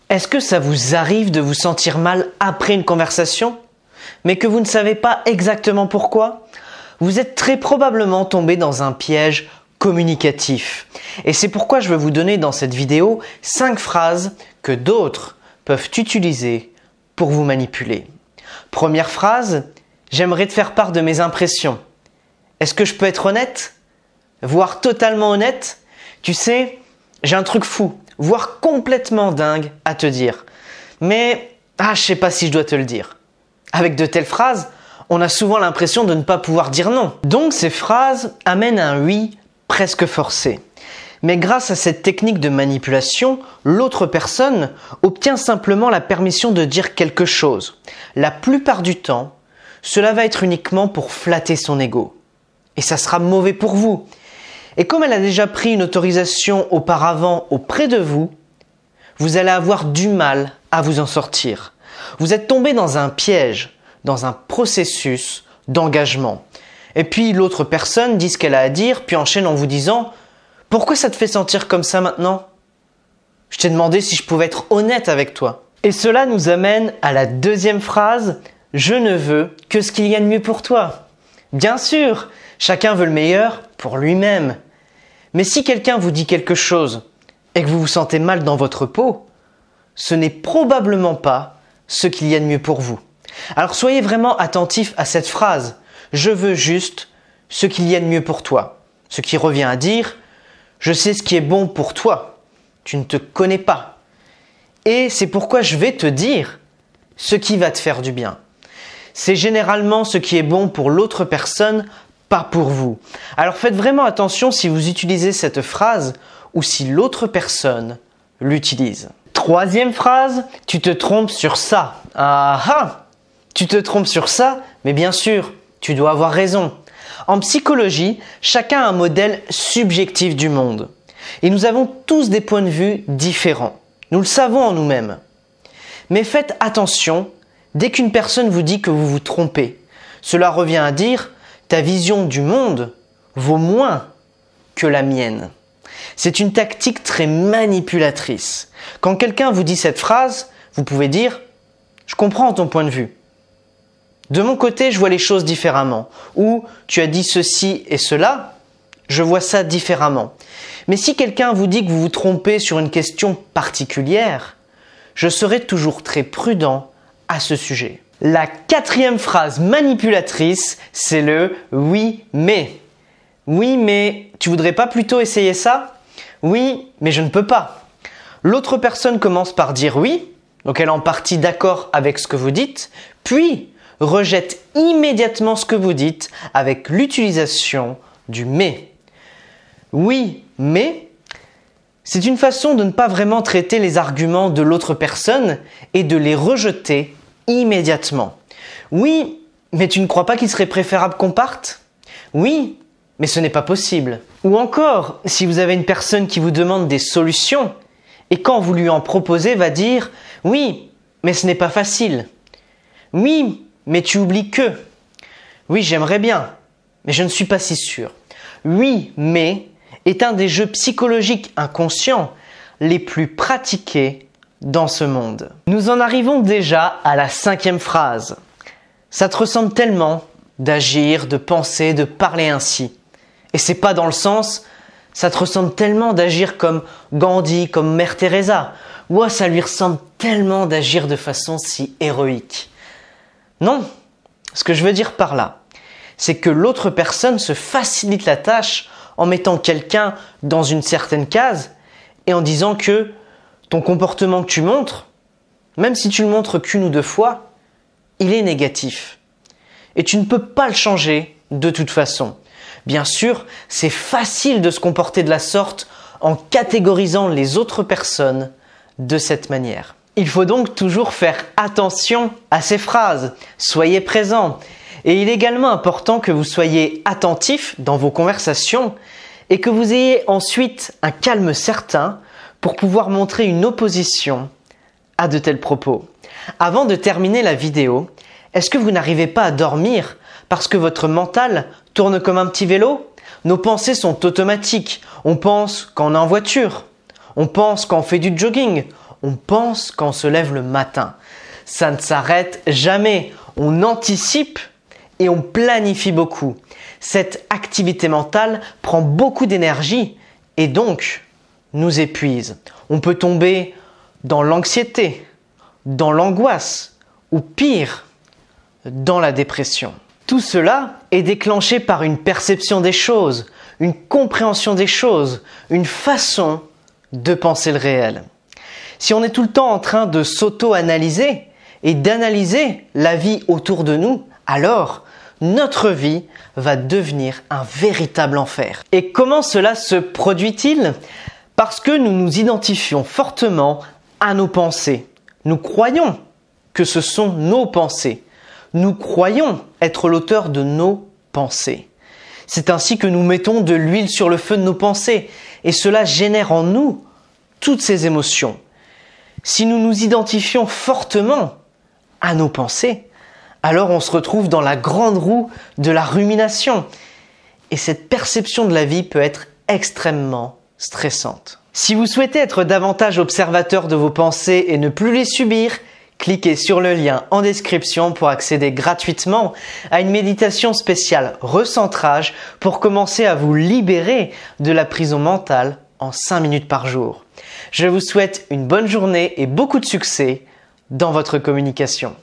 Est-ce que ça vous arrive de vous sentir mal après une conversation, mais que vous ne savez pas exactement pourquoi? Vous êtes très probablement tombé dans un piège communicatif. Et c'est pourquoi je vais vous donner dans cette vidéo 5 phrases que d'autres peuvent utiliser pour vous manipuler. Première phrase, j'aimerais te faire part de mes impressions. Est-ce que je peux être honnête? Voire totalement honnête? Tu sais, j'ai un truc fou, voire complètement dingue à te dire. Mais, je sais pas si je dois te le dire. Avec de telles phrases, on a souvent l'impression de ne pas pouvoir dire non. Donc ces phrases amènent un oui presque forcé. Mais grâce à cette technique de manipulation, l'autre personne obtient simplement la permission de dire quelque chose. La plupart du temps, cela va être uniquement pour flatter son ego. Et ça sera mauvais pour vous. Et comme elle a déjà pris une autorisation auparavant auprès de vous, vous allez avoir du mal à vous en sortir. Vous êtes tombé dans un piège, dans un processus d'engagement. Et puis l'autre personne dit ce qu'elle a à dire, puis enchaîne en vous disant « Pourquoi ça te fait sentir comme ça maintenant ? Je t'ai demandé si je pouvais être honnête avec toi. » Et cela nous amène à la deuxième phrase « Je ne veux que ce qu'il y a de mieux pour toi. » Bien sûr, chacun veut le meilleur pour lui-même. Mais si quelqu'un vous dit quelque chose et que vous vous sentez mal dans votre peau, ce n'est probablement pas ce qu'il y a de mieux pour vous. Alors soyez vraiment attentifs à cette phrase. Je veux juste ce qu'il y a de mieux pour toi. Ce qui revient à dire, je sais ce qui est bon pour toi. Tu ne te connais pas. Et c'est pourquoi je vais te dire ce qui va te faire du bien. C'est généralement ce qui est bon pour l'autre personne, pas pour vous. Alors faites vraiment attention si vous utilisez cette phrase ou si l'autre personne l'utilise. Troisième phrase, tu te trompes sur ça. Tu te trompes sur ça, mais bien sûr, tu dois avoir raison. En psychologie, chacun a un modèle subjectif du monde. Et nous avons tous des points de vue différents. Nous le savons en nous-mêmes. Mais faites attention, dès qu'une personne vous dit que vous vous trompez, cela revient à dire ta vision du monde vaut moins que la mienne. C'est une tactique très manipulatrice. Quand quelqu'un vous dit cette phrase, vous pouvez dire « Je comprends ton point de vue. De mon côté, je vois les choses différemment. » Ou « Tu as dit ceci et cela, je vois ça différemment. » Mais si quelqu'un vous dit que vous vous trompez sur une question particulière, je serai toujours très prudent à ce sujet. La quatrième phrase manipulatrice, c'est le « oui, mais ». Oui, mais tu voudrais pas plutôt essayer ça? Oui, mais je ne peux pas. L'autre personne commence par dire oui, donc elle est en partie d'accord avec ce que vous dites, puis rejette immédiatement ce que vous dites avec l'utilisation du « mais ». Oui, mais c'est une façon de ne pas vraiment traiter les arguments de l'autre personne et de les rejeter immédiatement. Oui, mais tu ne crois pas qu'il serait préférable qu'on parte? Oui, mais ce n'est pas possible. Ou encore, si vous avez une personne qui vous demande des solutions et quand vous lui en proposez va dire « Oui, mais ce n'est pas facile. Oui, mais tu oublies que. Oui, j'aimerais bien, mais je ne suis pas si sûr. » Oui, mais est un des jeux psychologiques inconscients les plus pratiqués dans ce monde. Nous en arrivons déjà à la cinquième phrase. Ça te ressemble tellement d'agir, de penser, de parler ainsi. Et c'est pas dans le sens, ça te ressemble tellement d'agir comme Gandhi, comme Mère Teresa. Ouah, ça lui ressemble tellement d'agir de façon si héroïque. Non, ce que je veux dire par là, c'est que l'autre personne se facilite la tâche en mettant quelqu'un dans une certaine case et en disant que ton comportement que tu montres, même si tu le montres qu'une ou deux fois, il est négatif. Et tu ne peux pas le changer de toute façon. Bien sûr, c'est facile de se comporter de la sorte en catégorisant les autres personnes de cette manière. Il faut donc toujours faire attention à ces phrases. Soyez présent. Et il est également important que vous soyez attentif dans vos conversations et que vous ayez ensuite un calme certain pour pouvoir montrer une opposition à de tels propos. Avant de terminer la vidéo, est-ce que vous n'arrivez pas à dormir parce que votre mental tourne comme un petit vélo? Nos pensées sont automatiques. On pense quand on est en voiture. On pense quand on fait du jogging. on pense quand on se lève le matin. Ça ne s'arrête jamais. On anticipe et on planifie beaucoup. Cette activité mentale prend beaucoup d'énergie et donc nous épuise. On peut tomber dans l'anxiété, dans l'angoisse ou pire, dans la dépression. Tout cela est déclenché par une perception des choses, une compréhension des choses, une façon de penser le réel. Si on est tout le temps en train de s'auto-analyser et d'analyser la vie autour de nous, alors notre vie va devenir un véritable enfer. Et comment cela se produit-il? Parce que nous nous identifions fortement à nos pensées. Nous croyons que ce sont nos pensées. Nous croyons être l'auteur de nos pensées. C'est ainsi que nous mettons de l'huile sur le feu de nos pensées et cela génère en nous toutes ces émotions. Si nous nous identifions fortement à nos pensées, alors on se retrouve dans la grande roue de la rumination et cette perception de la vie peut être extrêmement stressante. Si vous souhaitez être davantage observateur de vos pensées et ne plus les subir, cliquez sur le lien en description pour accéder gratuitement à une méditation spéciale recentrage pour commencer à vous libérer de la prison mentale en 5 minutes par jour. Je vous souhaite une bonne journée et beaucoup de succès dans votre communication.